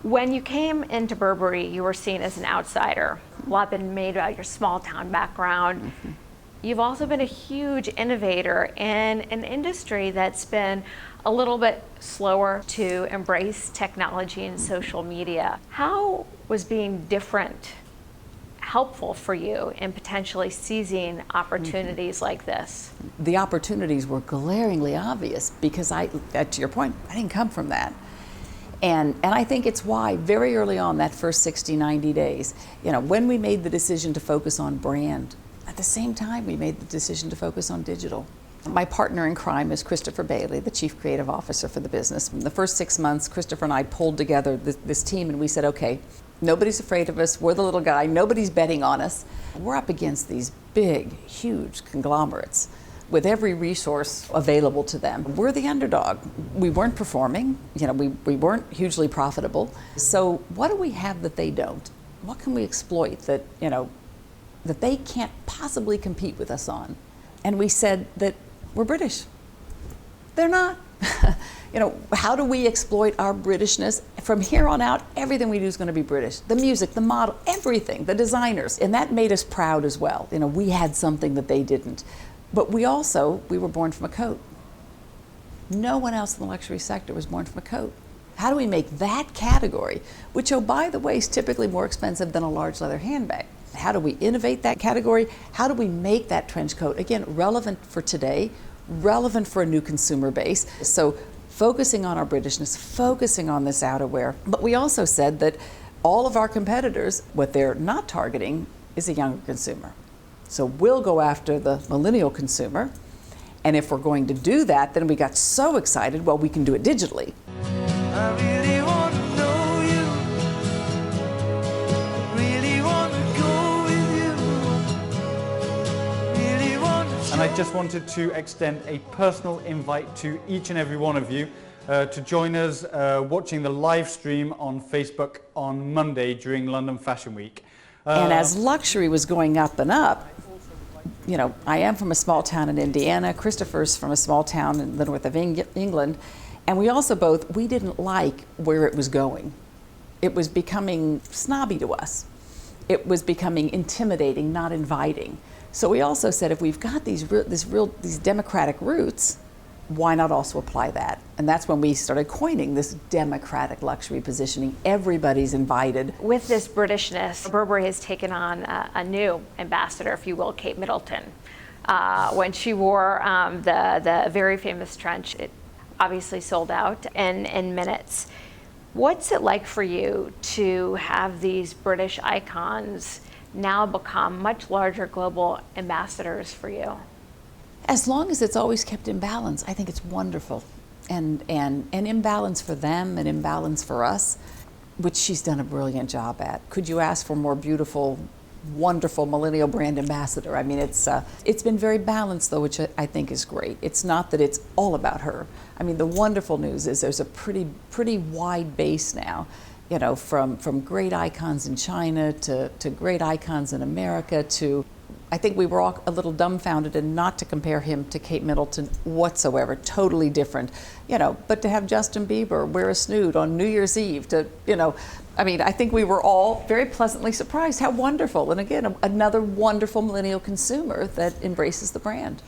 When you came into Burberry, you were seen as an outsider. A lot been made about your small town background. Mm-hmm. You've also been a huge innovator in an industry that's been a little bit slower to embrace technology and social media. How was being different helpful for you in potentially seizing opportunities like this? The opportunities were glaringly obvious because to your point, I didn't come from that. And I think it's why very early on, that first 60, 90 days, when we made the decision to focus on brand, at the same time we made the decision to focus on digital. My partner in crime is Christopher Bailey, the Chief Creative Officer for the business. In the first 6 months, Christopher and I pulled together this team and we said, okay, nobody's afraid of us, we're the little guy, nobody's betting on us. We're up against these big, huge conglomerates with every resource available to them. We're the underdog. We weren't performing, we weren't hugely profitable. So what do we have that they don't? What can we exploit that they can't possibly compete with us on? And we said that we're British. They're not. How do we exploit our Britishness? From here on out, everything we do is going to be British. The music, the model, everything, the designers. And that made us proud as well. We had something that they didn't. But we were born from a coat. No one else in the luxury sector was born from a coat. How do we make that category, which, oh, by the way, is typically more expensive than a large leather handbag? How do we innovate that category? How do we make that trench coat, again, relevant for today, relevant for a new consumer base? So focusing on our Britishness, focusing on this outerwear. But we also said that all of our competitors, what they're not targeting is a younger consumer. So we'll go after the millennial consumer. And if we're going to do that, then we got so excited, well, we can do it digitally. I really want to know you. Really want to go with you. Really want to. And I just wanted to extend a personal invite to each and every one of you to join us watching the live stream on Facebook on Monday during London Fashion Week. And as luxury was going up and up, I am from a small town in Indiana. Christopher's from a small town in the north of England. And we didn't like where it was going. It was becoming snobby to us. It was becoming intimidating, not inviting. So we also said, if we've got these democratic roots, why not also apply that? And that's when we started coining this democratic luxury positioning. Everybody's invited. With this Britishness, Burberry has taken on a new ambassador, if you will, Kate Middleton. When she wore the very famous trench, it obviously sold out in minutes. What's it like for you to have these British icons now become much larger global ambassadors for you? As long as it's always kept in balance, I think it's wonderful. And in balance for them and in balance for us, which she's done a brilliant job at. Could you ask for more beautiful, wonderful millennial brand ambassador? I mean, it's been very balanced though, which I think is great. It's not that it's all about her. I mean, the wonderful news is there's a pretty wide base now, from great icons in China to great icons in America to, I think we were all a little dumbfounded and not to compare him to Kate Middleton whatsoever, totally different, but to have Justin Bieber wear a snood on New Year's Eve I think we were all very pleasantly surprised. How wonderful. And again, another wonderful millennial consumer that embraces the brand.